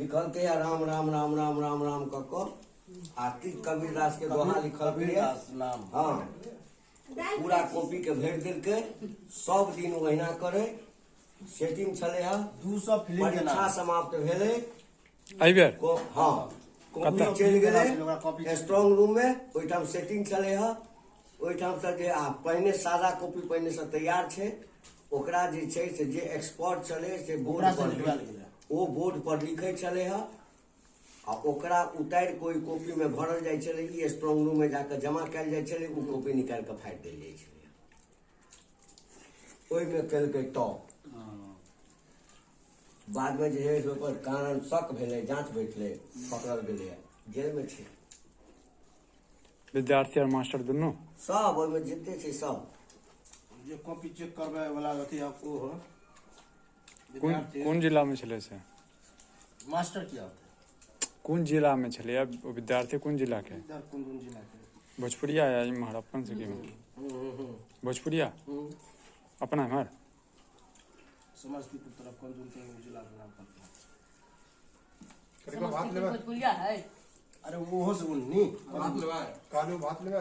लिखल के राम राम राम राम राम राम कको आती कबीरदास के दोहा लिखल के नाम। हाँ पूरा कॉपी के भर दिल के सब दिन वहीना करे सेटिंग चले है 200 फिल्म परीक्षा समाप्त भेले अइबेर को हाँ कॉपी चल गेले स्ट्रांग रूम में ओइठाम सेटिंग चले है ओइठाम से जे पहले सादा कॉपी पहले से तैयार छे ओकरा जे छे से जे एक्सपर्ट चले से बोर्ड पर वो बोर्ड पर लिखे चले है आ ओकरा उतार कोई कॉपी में भरल जाय छले ई स्ट्रांग रूम में जाकर जमा कैल जाय छले उ कॉपी निकाल के फाड़ देल जाय छले ओइ में कल के टॉप बाद में जे है ओकर कारण शक भेले जांच बैठले पकड़ल गेले जेल में छे विद्यार्थी और मास्टर दोनों सब ओइ में जितने छे सब जे कॉपी चेक करबे वाला अथी आपको हो कौन जिला में छले से मास्टर किया होता कौन जिला में छले अब विद्यार्थी कौन जिला के है कौन जिला के भोजपुरिया या इमहर अपन से भोजपुरिया अपना इमहर समस्तीपुर तरफ कौन जिला का नाम पड़ता भोजपुरिया है अरे वो हो से उन्नी भात लेवा कालू भात लेवा